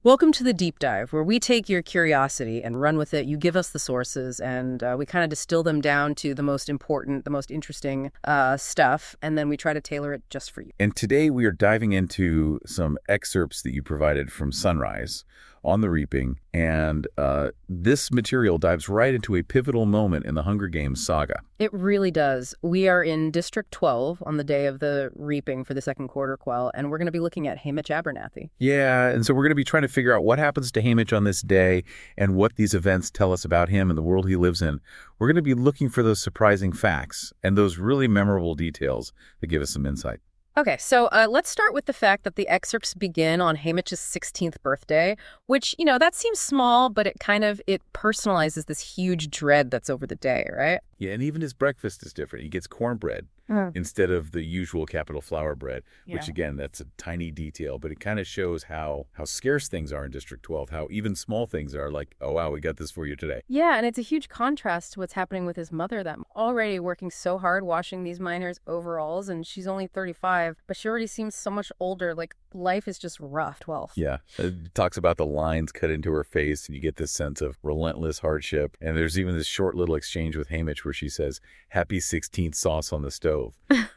Welcome to the deep dive, where we take your curiosity and run with it. You give us the sources, and we kind of distill them down to the most important, the most interesting stuff, and then we try to tailor it just for you. And today we are diving into some excerpts that you provided from Sunrise on the Reaping, and this material dives right into a pivotal moment in the Hunger Games saga. It really does. We are in District 12 on the day of the Reaping for the second Quarter Quell, and we're going to be looking at Haymitch Abernathy. Yeah, and so we're going to be trying to figure out what happens to Haymitch on this day and what these events tell us about him and the world he lives in. We're going to be looking for those surprising facts and those really memorable details that give us some insight. Okay, so let's start with the fact that the excerpts begin on Haymitch's 16th birthday, which, that seems small, but it personalizes this huge dread that's over the day, right? Yeah, and even his breakfast is different. He gets cornbread instead of the usual capital flour bread, which, again, that's a tiny detail, but it kind of shows how scarce things are in District 12, how even small things are like, oh, wow, we got this for you today. Yeah, and it's a huge contrast to what's happening with his mother, that already working so hard washing these miners' overalls, and she's only 35, but she already seems so much older. Like, life is just rough. 12. Yeah, it talks about the lines cut into her face, and you get this sense of relentless hardship. And there's even this short little exchange with Haymitch where she says, "Happy 16th sauce on the stove."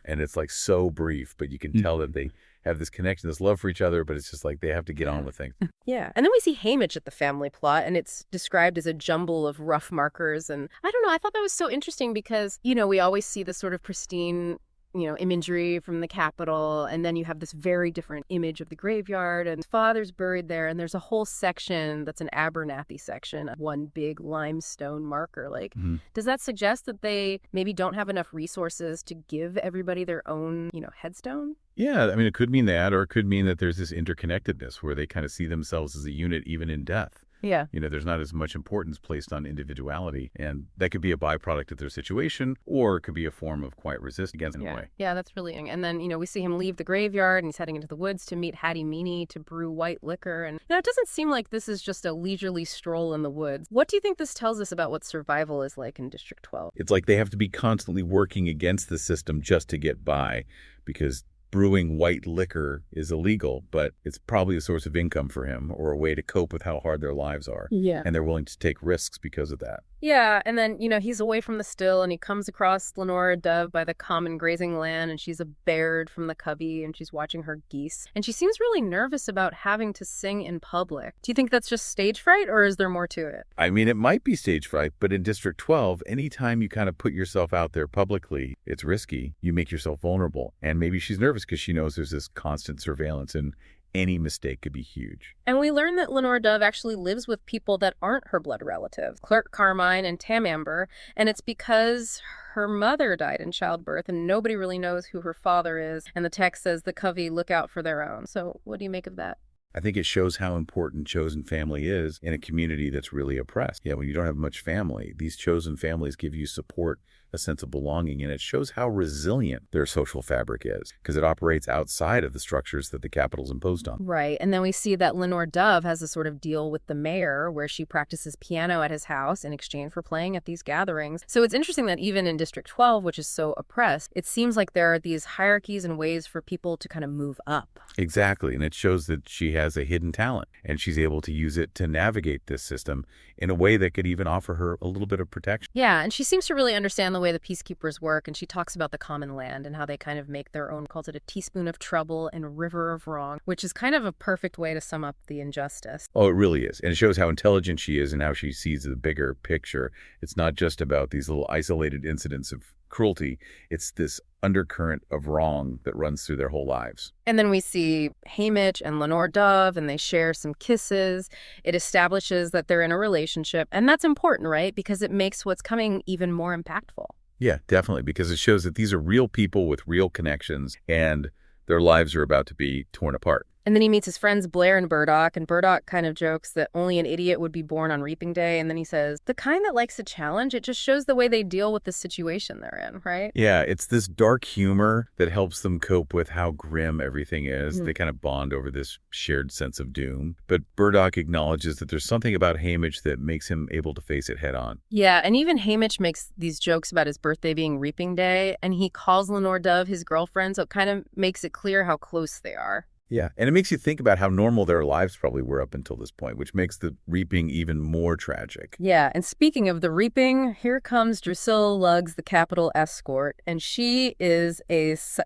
And it's like so brief, but you can tell that they have this connection, this love for each other, but it's just like they have to get on with things. Yeah. And then we see Haymitch at the family plot, and it's described as a jumble of rough markers. And I don't know, I thought that was so interesting because, we always see this sort of pristine imagery from the Capitol, and then you have this very different image of the graveyard, and his father's buried there, and there's a whole section that's an Abernathy section, one big limestone marker. Like, does that suggest that they maybe don't have enough resources to give everybody their own, headstone? Yeah, I mean, it could mean that, or it could mean that there's this interconnectedness where they kind of see themselves as a unit even in death. Yeah. There's not as much importance placed on individuality, and that could be a byproduct of their situation, or it could be a form of quiet resistance against in a way. Yeah, that's really young. And then, we see him leave the graveyard, and he's heading into the woods to meet Hattie Meany to brew white liquor. And it doesn't seem like this is just a leisurely stroll in the woods. What do you think this tells us about what survival is like in District 12? It's like they have to be constantly working against the system just to get by, because brewing white liquor is illegal, but it's probably a source of income for him or a way to cope with how hard their lives are. Yeah. And they're willing to take risks because of that. Yeah, and then, he's away from the still, and he comes across Lenore Dove by the common grazing land, and she's a baird from the cubby, and she's watching her geese. And she seems really nervous about having to sing in public. Do you think that's just stage fright, or is there more to it? I mean, it might be stage fright, but in District 12, anytime you kind of put yourself out there publicly, it's risky. You make yourself vulnerable. And maybe she's nervous because she knows there's this constant surveillance, and any mistake could be huge. And we learn that Lenore Dove actually lives with people that aren't her blood relatives, Clerk Carmine and Tam Amber, and it's because her mother died in childbirth and nobody really knows who her father is, and the text says the Covey look out for their own. So what do you make of that? I think it shows how important chosen family is in a community that's really oppressed. Yeah, when you don't have much family, these chosen families give you support, a sense of belonging, and it shows how resilient their social fabric is because it operates outside of the structures that the Capitol's imposed on. Right. And then we see that Lenore Dove has a sort of deal with the mayor where she practices piano at his house in exchange for playing at these gatherings. So it's interesting that even in District 12, which is so oppressed, it seems like there are these hierarchies and ways for people to kind of move up. Exactly. And it shows that she has a hidden talent and she's able to use it to navigate this system in a way that could even offer her a little bit of protection. Yeah. And she seems to really understand the way the peacekeepers work, and she talks about the common land and how they kind of make their own, calls it a teaspoon of trouble and a river of wrong, which is kind of a perfect way to sum up the injustice. Oh, it really is. And it shows how intelligent she is and how she sees the bigger picture. It's not just about these little isolated incidents of cruelty. It's this undercurrent of wrong that runs through their whole lives. And then we see Haymitch and Lenore Dove, and they share some kisses. It establishes that they're in a relationship, and that's important, right? Because it makes what's coming even more impactful. Yeah, definitely, because it shows that these are real people with real connections, and their lives are about to be torn apart. And then he meets his friends Blair and Burdock kind of jokes that only an idiot would be born on Reaping Day. And then he says, the kind that likes a challenge, it just shows the way they deal with the situation they're in, right? Yeah, it's this dark humor that helps them cope with how grim everything is. They kind of bond over this shared sense of doom. But Burdock acknowledges that there's something about Haymitch that makes him able to face it head on. Yeah, and even Haymitch makes these jokes about his birthday being Reaping Day, and he calls Lenore Dove his girlfriend, so it kind of makes it clear how close they are. Yeah, and it makes you think about how normal their lives probably were up until this point, which makes the reaping even more tragic. Yeah, and speaking of the reaping, here comes Drusilla Luggs, the Capitol escort, and she is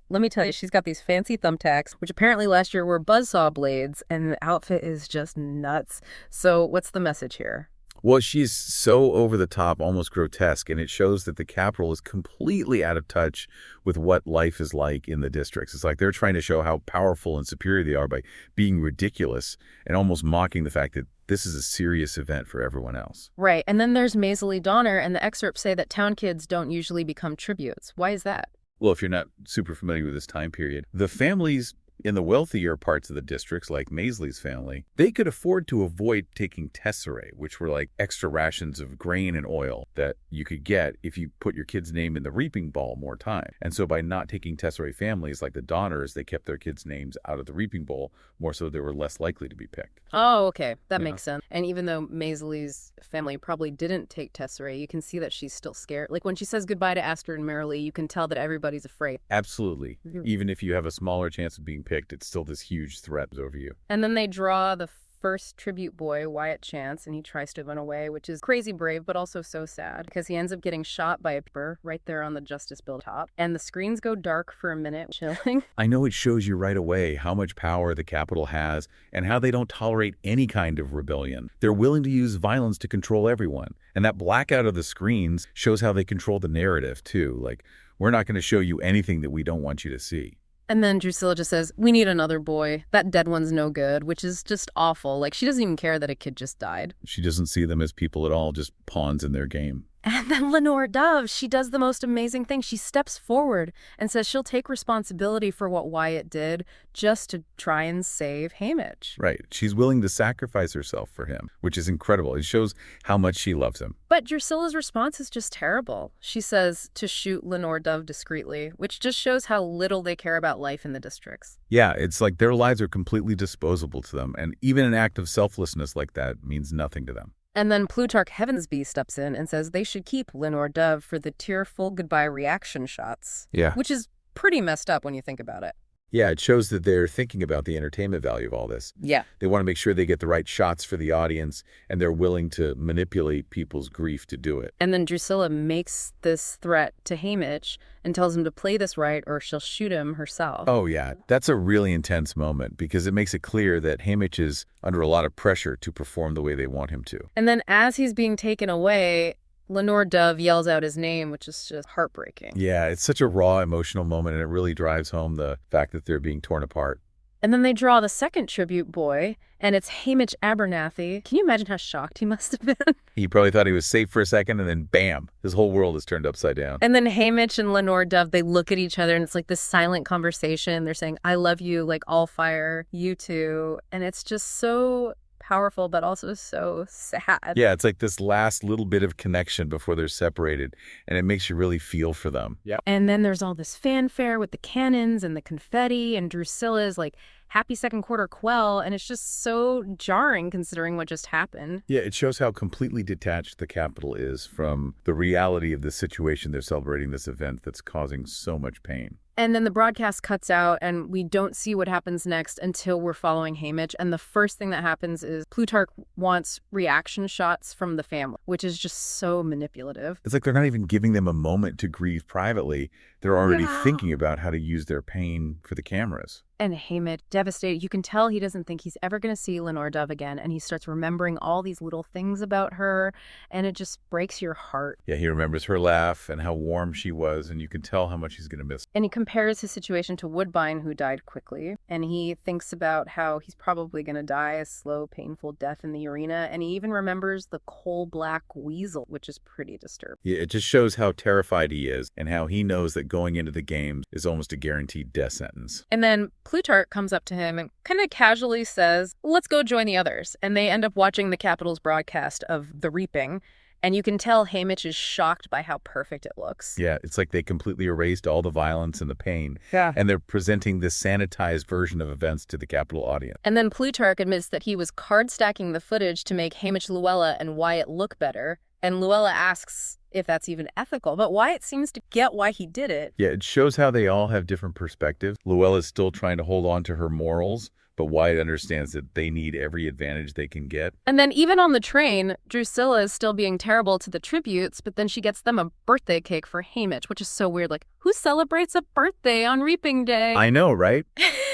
let me tell you, she's got these fancy thumbtacks, which apparently last year were buzzsaw blades, and the outfit is just nuts. So what's the message here? Well, she's so over the top, almost grotesque, and it shows that the Capitol is completely out of touch with what life is like in the districts. It's like they're trying to show how powerful and superior they are by being ridiculous and almost mocking the fact that this is a serious event for everyone else. Right, and then there's Maisley Donner, and the excerpts say that town kids don't usually become tributes. Why is that? Well, if you're not super familiar with this time period, the families in the wealthier parts of the districts, like Maisley's family, they could afford to avoid taking tesserae, which were like extra rations of grain and oil that you could get if you put your kid's name in the reaping ball more time. And so by not taking tesserae, families like the Donners, they kept their kids' names out of the reaping bowl more so they were less likely to be picked. Oh, okay. That makes sense. And even though Maisley's family probably didn't take tesserae, you can see that she's still scared. Like when she says goodbye to Aster and Merrily, you can tell that everybody's afraid. Absolutely. Even if you have a smaller chance of being picked, it's still this huge threat over you. And then they draw the first tribute boy, Wyatt Chance, and he tries to run away, which is crazy brave, but also so sad, because he ends up getting shot by a peeper right there on the Justice Bill top. And the screens go dark for a minute, chilling. I know it shows you right away how much power the Capitol has and how they don't tolerate any kind of rebellion. They're willing to use violence to control everyone. And that blackout of the screens shows how they control the narrative, too. Like, we're not going to show you anything that we don't want you to see. And then Drusilla just says, we need another boy. That dead one's no good, which is just awful. Like, she doesn't even care that a kid just died. She doesn't see them as people at all, just pawns in their game. And then Lenore Dove, she does the most amazing thing. She steps forward and says she'll take responsibility for what Wyatt did just to try and save Haymitch. Right. She's willing to sacrifice herself for him, which is incredible. It shows how much she loves him. But Drusilla's response is just terrible. She says to shoot Lenore Dove discreetly, which just shows how little they care about life in the districts. Yeah, it's like their lives are completely disposable to them, and even an act of selflessness like that means nothing to them. And then Plutarch Heavensby steps in and says they should keep Lenore Dove for the tearful goodbye reaction shots. Yeah. Which is pretty messed up when you think about it. Yeah, it shows that they're thinking about the entertainment value of all this. Yeah. They want to make sure they get the right shots for the audience, and they're willing to manipulate people's grief to do it. And then Drusilla makes this threat to Haymitch and tells him to play this right or she'll shoot him herself. Oh, yeah. That's a really intense moment because it makes it clear that Haymitch is under a lot of pressure to perform the way they want him to. And then as he's being taken away, Lenore Dove yells out his name, which is just heartbreaking. Yeah, it's such a raw, emotional moment, and it really drives home the fact that they're being torn apart. And then they draw the second tribute boy, and it's Haymitch Abernathy. Can you imagine how shocked he must have been? He probably thought he was safe for a second, and then bam, his whole world is turned upside down. And then Haymitch and Lenore Dove, they look at each other, and it's like this silent conversation. They're saying, I love you, like all fire, you too. And it's just so powerful, but also so sad. Yeah, it's like this last little bit of connection before they're separated, and it makes you really feel for them. Yeah. And then there's all this fanfare with the cannons and the confetti, and Drusilla's like, happy second quarter Quell, and it's just so jarring considering what just happened. Yeah, it shows how completely detached the Capitol is from the reality of the situation they're celebrating, this event that's causing so much pain. And then the broadcast cuts out, and we don't see what happens next until we're following Haymitch. And the first thing that happens is Plutarch wants reaction shots from the family, which is just so manipulative. It's like they're not even giving them a moment to grieve privately. They're already thinking about how to use their pain for the cameras. And Haymitch, devastated, you can tell he doesn't think he's ever going to see Lenore Dove again. And he starts remembering all these little things about her, and it just breaks your heart. Yeah, he remembers her laugh and how warm she was, and you can tell how much he's going to miss. And he compares his situation to Woodbine, who died quickly. And he thinks about how he's probably going to die a slow, painful death in the arena. And he even remembers the coal-black weasel, which is pretty disturbing. Yeah, it just shows how terrified he is and how he knows that going into the games is almost a guaranteed death sentence. And then Plutarch comes up to him and kind of casually says, let's go join the others. And they end up watching the Capitol's broadcast of the reaping. And you can tell Haymitch is shocked by how perfect it looks. Yeah, it's like they completely erased all the violence and the pain. Yeah. And they're presenting this sanitized version of events to the Capitol audience. And then Plutarch admits that he was card stacking the footage to make Haymitch Luella and Wyatt look better. And Luella asks if that's even ethical. But Wyatt seems to get why he did it. Yeah, it shows how they all have different perspectives. Luella's still trying to hold on to her morals, but Wyatt understands that they need every advantage they can get. And then even on the train, Drusilla is still being terrible to the tributes, but then she gets them a birthday cake for Haymitch, which is so weird. Like, who celebrates a birthday on Reaping Day? I know, right?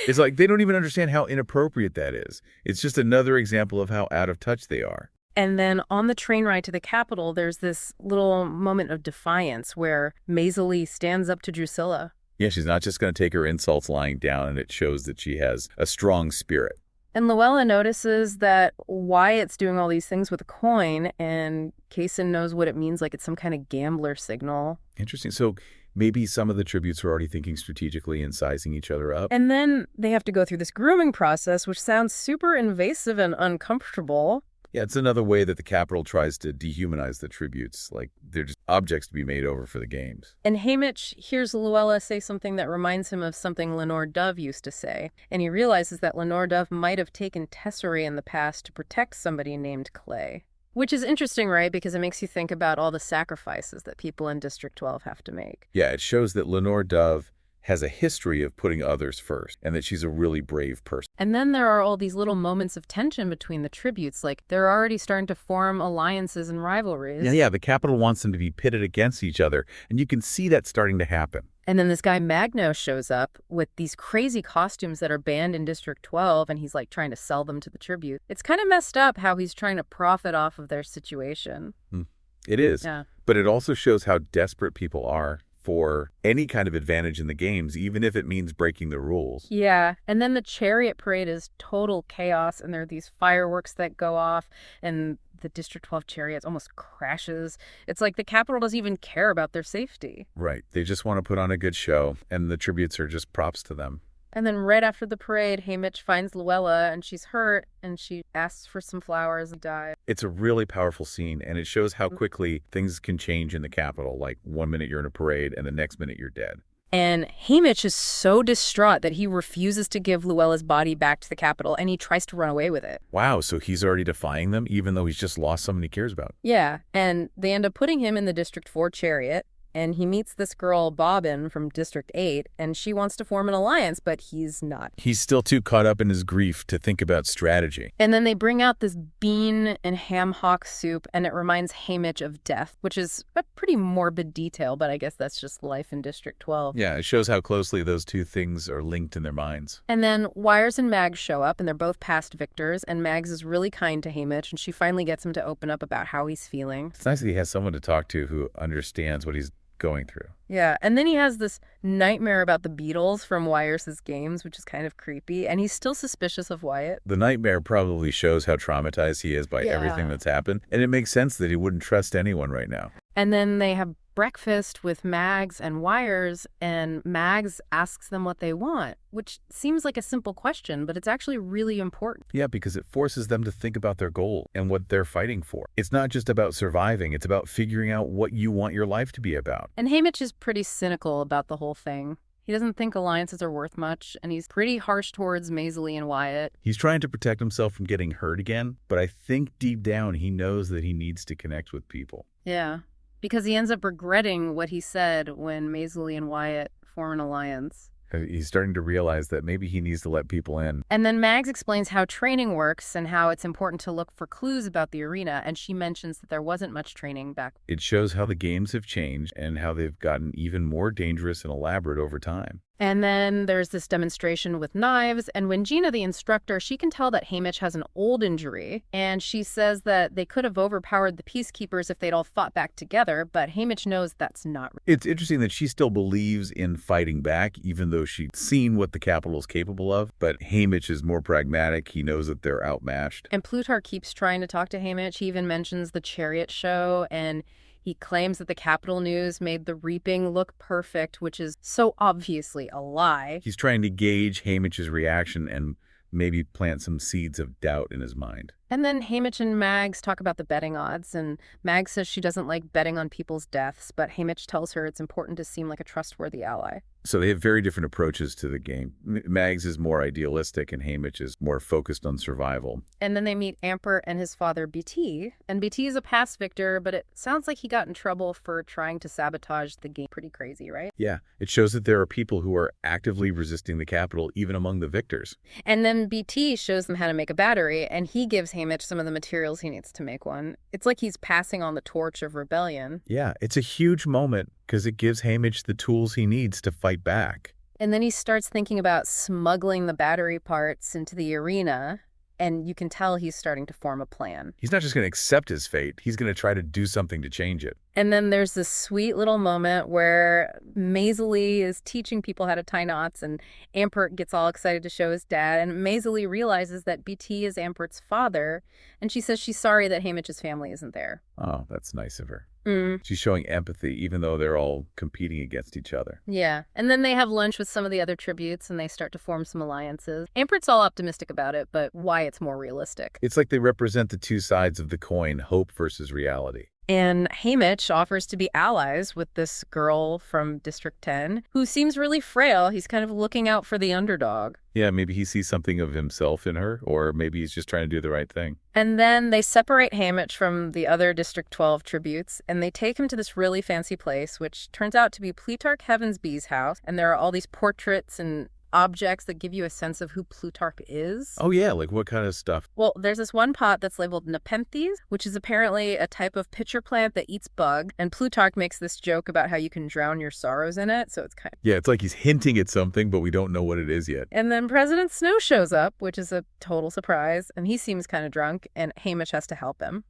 It's like they don't even understand how inappropriate that is. It's just another example of how out of touch they are. And then on the train ride to the Capitol, there's this little moment of defiance where Maisie stands up to Drusilla. Yeah, she's not just going to take her insults lying down, and it shows that she has a strong spirit. And Luella notices that Wyatt's doing all these things with a coin, and Kaysen knows what it means, like it's some kind of gambler signal. Interesting. So maybe some of the tributes were already thinking strategically and sizing each other up. And then they have to go through this grooming process, which sounds super invasive and uncomfortable. Yeah, it's another way that the Capitol tries to dehumanize the tributes, like they're just objects to be made over for the games. And Haymitch hears Luella say something that reminds him of something Lenore Dove used to say, and he realizes that Lenore Dove might have taken Tesserae in the past to protect somebody named Clay. Which is interesting, right? Because it makes you think about all the sacrifices that people in District 12 have to make. Yeah, it shows that Lenore Dove has a history of putting others first, and that she's a really brave person. And then there are all these little moments of tension between the tributes, like they're already starting to form alliances and rivalries. Yeah, the Capitol wants them to be pitted against each other, and you can see that starting to happen. And then this guy Magno shows up with these crazy costumes that are banned in District 12, and he's like trying to sell them to the tribute. It's kind of messed up how he's trying to profit off of their situation. It is. Yeah. But it also shows how desperate people are for any kind of advantage in the games, even if it means breaking the rules. Yeah, and then the chariot parade is total chaos, and there are these fireworks that go off, and the District 12 chariot almost crashes. It's like the Capitol doesn't even care about their safety. Right. They just want to put on a good show, and the tributes are just props to them. And then right after the parade, Haymitch finds Luella, and she's hurt, and she asks for some flowers and dies. It's a really powerful scene, and it shows how quickly things can change in the Capitol. Like 1 minute you're in a parade, and the next minute you're dead. And Haymitch is so distraught that he refuses to give Luella's body back to the Capitol, and he tries to run away with it. Wow, so he's already defying them, even though he's just lost someone he cares about. Yeah, and they end up putting him in the District 4 chariot, and he meets this girl, Bobbin, from District 8, and she wants to form an alliance, but he's not. He's still too caught up in his grief to think about strategy. And then they bring out this bean and ham hock soup, and it reminds Haymitch of death, which is a pretty morbid detail, but I guess that's just life in District 12. Yeah, it shows how closely those two things are linked in their minds. And then Wires and Mags show up, and they're both past victors, and Mags is really kind to Haymitch, and she finally gets him to open up about how he's feeling. It's nice that he has someone to talk to who understands what he's going through. Yeah, and then he has this nightmare about the Beatles from Wires' games, which is kind of creepy, and he's still suspicious of Wyatt. The nightmare probably shows how traumatized he is by everything that's happened, and it makes sense that he wouldn't trust anyone right now. And then they have breakfast with Mags and Wires, and Mags asks them what they want, which seems like a simple question, but it's actually really important. Yeah, because it forces them to think about their goal and what they're fighting for. It's not just about surviving, it's about figuring out what you want your life to be about. And Haymitch is pretty cynical about the whole thing. He doesn't think alliances are worth much, and he's pretty harsh towards Maisie and Wyatt. He's trying to protect himself from getting hurt again, but I think deep down he knows that he needs to connect with people. Yeah. Because he ends up regretting what he said when Maisie and Wyatt form an alliance. He's starting to realize that maybe he needs to let people in. And then Mags explains how training works and how it's important to look for clues about the arena, and she mentions that there wasn't much training back. It shows how the games have changed and how they've gotten even more dangerous and elaborate over time. And then there's this demonstration with knives, and when Gina, the instructor, she can tell that Haymitch has an old injury, and she says that they could have overpowered the peacekeepers if they'd all fought back together, but Haymitch knows that's not. It's interesting that she still believes in fighting back, even though she's seen what the Capitol is capable of, but Haymitch is more pragmatic. He knows that they're outmatched. And Plutarch keeps trying to talk to Haymitch. He even mentions the chariot show, and he claims that the Capitol News made the reaping look perfect, which is so obviously a lie. He's trying to gauge Haymitch's reaction and maybe plant some seeds of doubt in his mind. And then Haymitch and Mags talk about the betting odds, and Mags says she doesn't like betting on people's deaths, but Haymitch tells her it's important to seem like a trustworthy ally. So they have very different approaches to the game. Mags is more idealistic and Haymitch is more focused on survival. And then they meet Ampert and his father, BT. And BT is a past victor, but it sounds like he got in trouble for trying to sabotage the game. Pretty crazy, right? Yeah, it shows that there are people who are actively resisting the Capitol, even among the victors. And then BT shows them how to make a battery, and he gives Haymitch some of the materials he needs to make one. It's like he's passing on the torch of rebellion. Yeah, it's a huge moment because it gives Haymitch the tools he needs to fight back. And then he starts thinking about smuggling the battery parts into the arena, and you can tell he's starting to form a plan. He's not just going to accept his fate, he's going to try to do something to change it. And then there's this sweet little moment where Maisie is teaching people how to tie knots, and Ampert gets all excited to show his dad, and Maisie realizes that BT is Ampert's father, and she says she's sorry that Haymitch's family isn't there. Oh, that's nice of her. Mm. She's showing empathy, even though they're all competing against each other. Yeah. And then they have lunch with some of the other tributes, and they start to form some alliances. Ampert's all optimistic about it, but Wyatt's more realistic. It's like they represent the two sides of the coin, hope versus reality. And Haymitch offers to be allies with this girl from District 10 who seems really frail. He's kind of looking out for the underdog. Yeah, maybe he sees something of himself in her, or maybe he's just trying to do the right thing. And then they separate Haymitch from the other District 12 tributes, and they take him to this really fancy place, which turns out to be Plutarch Heavensby's house. And there are all these portraits and objects that give you a sense of who Plutarch is. Oh, yeah, like what kind of stuff? Well, there's this one pot that's labeled Nepenthes, which is apparently a type of pitcher plant that eats bugs. And Plutarch makes this joke about how you can drown your sorrows in it. So it's kind of... Yeah, it's like he's hinting at something, but we don't know what it is yet. And then President Snow shows up, which is a total surprise. And he seems kind of drunk, and Haymitch has to help him.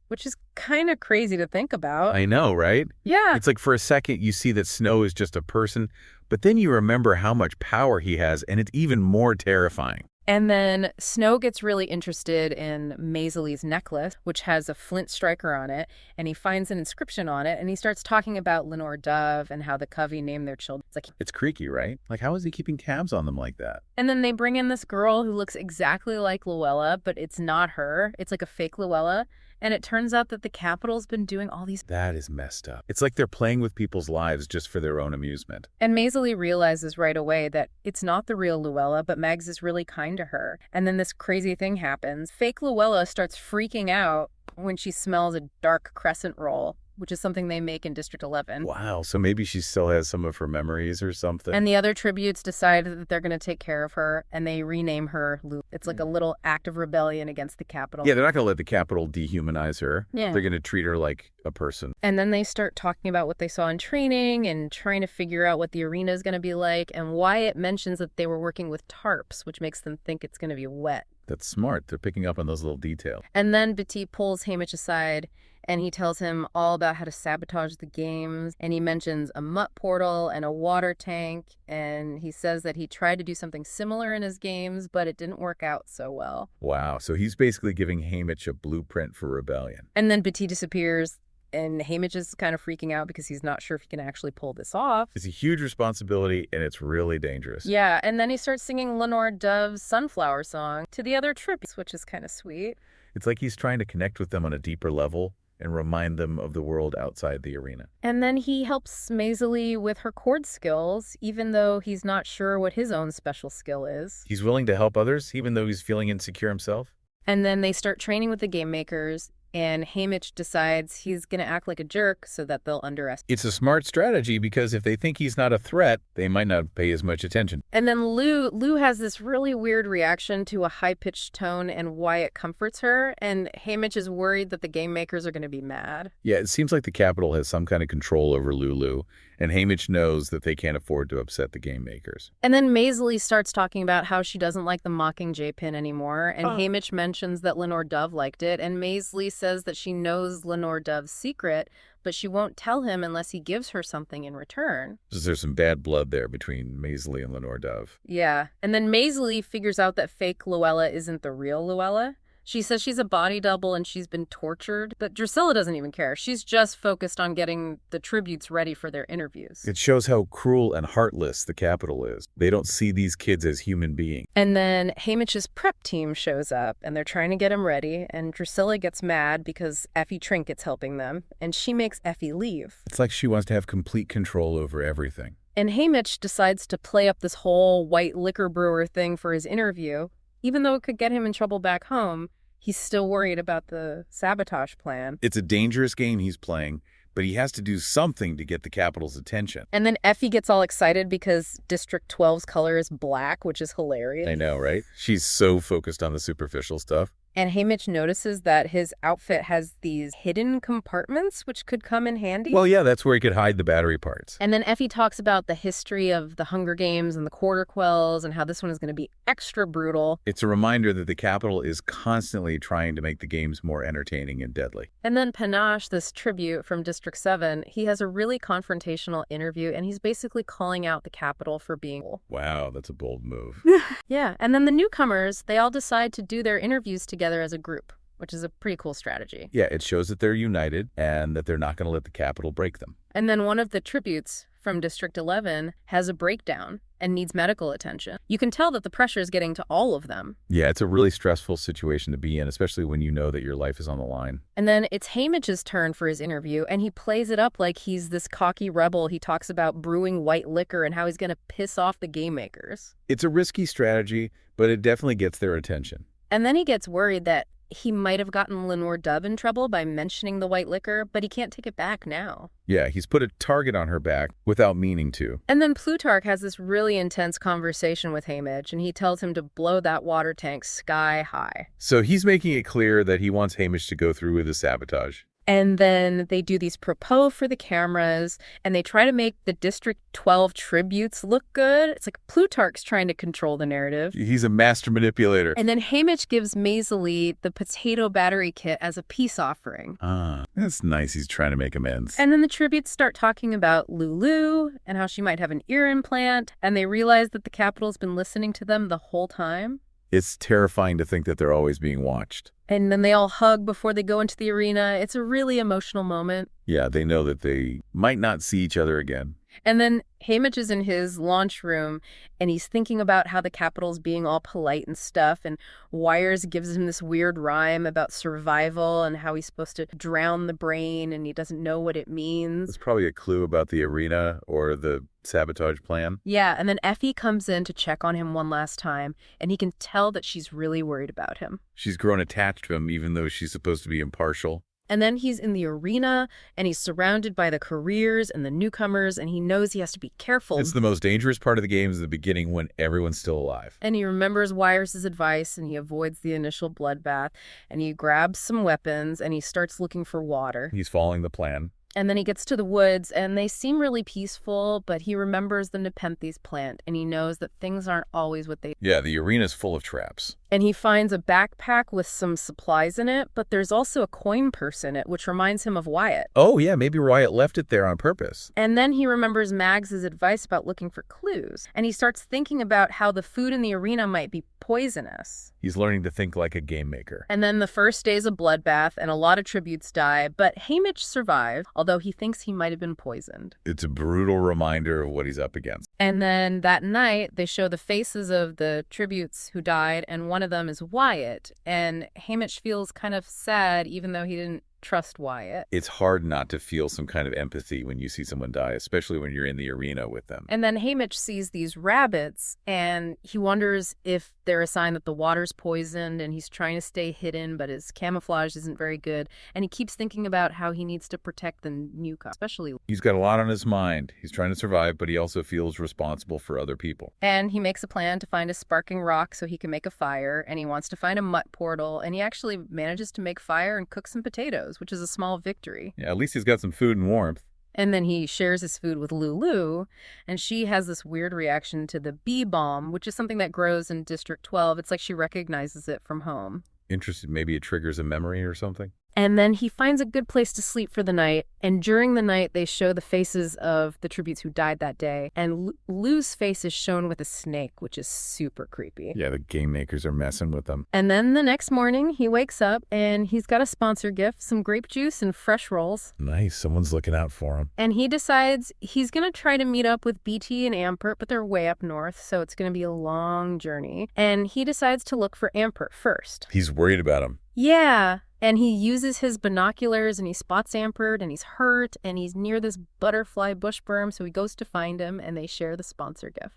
Which is kind of crazy to think about. I know, right? Yeah. It's like for a second you see that Snow is just a person, but then you remember how much power he has, and it's even more terrifying. And then Snow gets really interested in Maisley's necklace, which has a flint striker on it, and he finds an inscription on it, and he starts talking about Lenore Dove and how the Covey named their children. It's creaky, right? Like, how is he keeping tabs on them like that? And then they bring in this girl who looks exactly like Luella, but it's not her. It's like a fake Luella. And it turns out that the Capitol's been doing all these... That is messed up. It's like they're playing with people's lives just for their own amusement. And Maisie realizes right away that it's not the real Luella, but Mags is really kind to her. And then this crazy thing happens. Fake Luella starts freaking out when she smells a dark crescent roll, which is something they make in District 11. Wow, so maybe she still has some of her memories or something. And the other tributes decide that they're going to take care of her, and they rename her Lu. It's like a little act of rebellion against the Capitol. Yeah, they're not going to let the Capitol dehumanize her. Yeah. They're going to treat her like a person. And then they start talking about what they saw in training and trying to figure out what the arena is going to be like. And Wyatt mentions that they were working with tarps, which makes them think it's going to be wet. That's smart. They're picking up on those little details. And then Betty pulls Haymitch aside, and he tells him all about how to sabotage the games. And he mentions a mutt portal and a water tank. And he says that he tried to do something similar in his games, but it didn't work out so well. Wow. So he's basically giving Haymitch a blueprint for rebellion. And then Betty disappears, and Haymitch is kind of freaking out because he's not sure if he can actually pull this off. It's a huge responsibility, and it's really dangerous. Yeah, and then he starts singing Lenore Dove's Sunflower Song to the other tributes, which is kind of sweet. It's like he's trying to connect with them on a deeper level and remind them of the world outside the arena. And then he helps Maisie with her chord skills, even though he's not sure what his own special skill is. He's willing to help others, even though he's feeling insecure himself. And then they start training with the game makers, and Haymitch decides he's going to act like a jerk so that they'll underestimate. It's a smart strategy because if they think he's not a threat, they might not pay as much attention. And then Lou has this really weird reaction to a high-pitched tone, and Wyatt comforts her, and Haymitch is worried that the game makers are going to be mad. Yeah, it seems like the Capitol has some kind of control over Lulu, and Haymitch knows that they can't afford to upset the game makers. And then Maisie starts talking about how she doesn't like the Mockingjay pin anymore, and Haymitch mentions that Lenore Dove liked it, and Maisie says that she knows Lenore Dove's secret, but she won't tell him unless he gives her something in return. There's some bad blood there between Maisie and Lenore Dove. Yeah, and then Maisie figures out that fake Luella isn't the real Luella, She says she's a body double and she's been tortured, but Drusilla doesn't even care. She's just focused on getting the tributes ready for their interviews. It shows how cruel and heartless the Capitol is. They don't see these kids as human beings. And then Haymitch's prep team shows up, and they're trying to get him ready, and Drusilla gets mad because Effie Trinket's helping them, and she makes Effie leave. It's like she wants to have complete control over everything. And Haymitch decides to play up this whole white liquor brewer thing for his interview. Even though it could get him in trouble back home, he's still worried about the sabotage plan. It's a dangerous game he's playing, but he has to do something to get the Capitol's attention. And then Effie gets all excited because District 12's color is black, which is hilarious. I know, right? She's so focused on the superficial stuff. And Haymitch notices that his outfit has these hidden compartments, which could come in handy. Well, yeah, that's where he could hide the battery parts. And then Effie talks about the history of the Hunger Games and the Quarter Quells and how this one is going to be extra brutal. It's a reminder that the Capitol is constantly trying to make the games more entertaining and deadly. And then Panache, this tribute from District 7, he has a really confrontational interview, and he's basically calling out the Capitol for being... Wow, that's a bold move. Yeah, and then the newcomers, they all decide to do their interviews together as a group, which is a pretty cool strategy. Yeah, it shows that they're united and that they're not going to let the Capitol break them. And then one of the tributes from District 11 has a breakdown and needs medical attention. You can tell that the pressure is getting to all of them. Yeah, it's a really stressful situation to be in, especially when you know that your life is on the line. And then it's Haymitch's turn for his interview, and he plays it up like he's this cocky rebel. He talks about brewing white liquor and how he's going to piss off the game makers. It's a risky strategy, but it definitely gets their attention. And then he gets worried that he might have gotten Lenore Dove in trouble by mentioning the white liquor, but he can't take it back now. Yeah, he's put a target on her back without meaning to. And then Plutarch has this really intense conversation with Haymitch, and he tells him to blow that water tank sky high. So he's making it clear that he wants Haymitch to go through with the sabotage. And then they do these propos for the cameras, and they try to make the District 12 tributes look good. It's like Plutarch's trying to control the narrative. He's a master manipulator. And then Haymitch gives Maisie the potato battery kit as a peace offering. Ah, that's nice. He's trying to make amends. And then the tributes start talking about Lulu and how she might have an ear implant, and they realize that the Capitol's been listening to them the whole time. It's terrifying to think that they're always being watched. And then they all hug before they go into the arena. It's a really emotional moment. Yeah, they know that they might not see each other again. And then Haymitch is in his launch room, and he's thinking about how the Capitol's being all polite and stuff, and Wires gives him this weird rhyme about survival and how he's supposed to drown the brain, and he doesn't know what it means. It's probably a clue about the arena or the sabotage plan. Yeah, and then Effie comes in to check on him one last time, and he can tell that she's really worried about him. She's grown attached to him even though she's supposed to be impartial. And then he's in the arena, and he's surrounded by the careers and the newcomers, and he knows he has to be careful. It's the most dangerous part of the game is the beginning when everyone's still alive. And he remembers Wires' advice, and he avoids the initial bloodbath, and he grabs some weapons, and he starts looking for water. He's following the plan. And then he gets to the woods, and they seem really peaceful, but he remembers the Nepenthes plant, and he knows that things aren't always what they... Yeah, the arena's full of traps. And he finds a backpack with some supplies in it, but there's also a coin purse in it, which reminds him of Wyatt. Oh, yeah, maybe Wyatt left it there on purpose. And then he remembers Mags' advice about looking for clues, and he starts thinking about how the food in the arena might be poisonous. He's learning to think like a game maker. And then the first day's a bloodbath, and a lot of tributes die, but Haymitch survived, although he thinks he might have been poisoned. It's a brutal reminder of what he's up against. And then that night, they show the faces of the tributes who died, and one of them is Wyatt. And Haymitch feels kind of sad, even though he didn't trust Wyatt. It's hard not to feel some kind of empathy when you see someone die, especially when you're in the arena with them. And then Haymitch sees these rabbits, and he wonders if they're a sign that the water's poisoned, and he's trying to stay hidden, but his camouflage isn't very good. And he keeps thinking about how he needs to protect the newcomer, especially... He's got a lot on his mind. He's trying to survive, but he also feels responsible for other people. And he makes a plan to find a sparking rock so he can make a fire, and he wants to find a mutt portal, and he actually manages to make fire and cook some potatoes, which is a small victory. Yeah, at least he's got some food and warmth. And then he shares his food with Lulu, and she has this weird reaction to the bee balm, which is something that grows in District 12. It's like she recognizes it from home. Interested, maybe it triggers a memory or something? And then he finds a good place to sleep for the night. And during the night, they show the faces of the tributes who died that day. And Lou's face is shown with a snake, which is super creepy. Yeah, the game makers are messing with them. And then the next morning, he wakes up and he's got a sponsor gift, some grape juice and fresh rolls. Nice. Someone's looking out for him. And he decides he's going to try to meet up with BT and Ampert, but they're way up north, so it's going to be a long journey. And he decides to look for Ampert first. He's worried about him. Yeah. And he uses his binoculars and he spots Ampert and he's hurt and he's near this butterfly bush berm. So he goes to find him and they share the sponsor gift.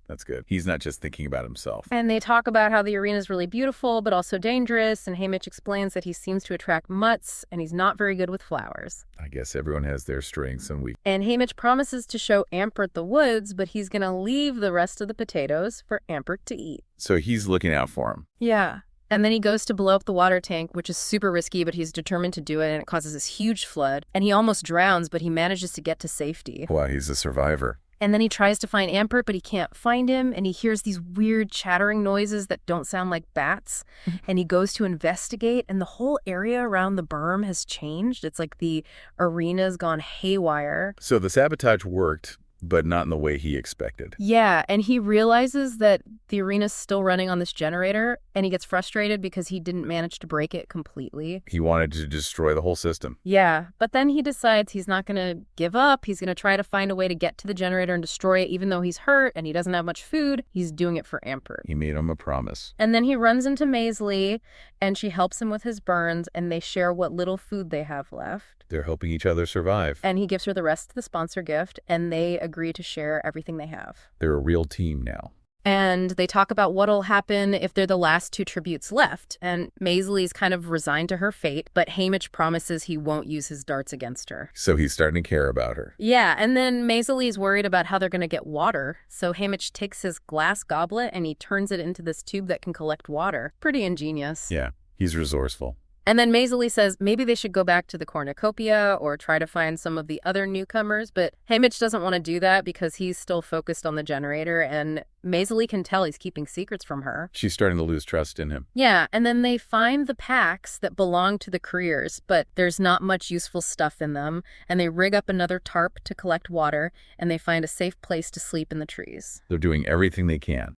That's good. He's not just thinking about himself. And they talk about how the arena is really beautiful, but also dangerous. And Haymitch explains that he seems to attract mutts and he's not very good with flowers. I guess everyone has their strengths and weaknesses. And Haymitch promises to show Ampert the woods, but he's going to leave the rest of the potatoes for Ampert to eat. So he's looking out for him. Yeah. And then he goes to blow up the water tank, which is super risky, but he's determined to do it, and it causes this huge flood. And he almost drowns, but he manages to get to safety. Wow, he's a survivor. And then he tries to find Ampert, but he can't find him, and he hears these weird chattering noises that don't sound like bats. And he goes to investigate, and the whole area around the berm has changed. It's like the arena's gone haywire. So the sabotage worked, but not in the way he expected. Yeah, and he realizes that the arena's still running on this generator, and he gets frustrated because he didn't manage to break it completely. He wanted to destroy the whole system. Yeah, but then he decides he's not going to give up. He's going to try to find a way to get to the generator and destroy it, even though he's hurt and he doesn't have much food. He's doing it for Ampert. He made him a promise. And then he runs into Maisley, and she helps him with his burns, and they share what little food they have left. They're helping each other survive. And he gives her the rest of the sponsor gift, and they agree to share everything they have. They're a real team now. And they talk about what'll happen if they're the last two tributes left. And Maisley's kind of resigned to her fate, but Haymitch promises he won't use his darts against her. So he's starting to care about her. Yeah, and then Maisley's worried about how they're going to get water. So Haymitch takes his glass goblet and he turns it into this tube that can collect water. Pretty ingenious. Yeah, he's resourceful. And then Maisley says maybe they should go back to the cornucopia or try to find some of the other newcomers, but Haymitch doesn't want to do that because he's still focused on the generator, and Maisley can tell he's keeping secrets from her. She's starting to lose trust in him. Yeah, and then they find the packs that belong to the careers, but there's not much useful stuff in them, and they rig up another tarp to collect water, and they find a safe place to sleep in the trees. They're doing everything they can.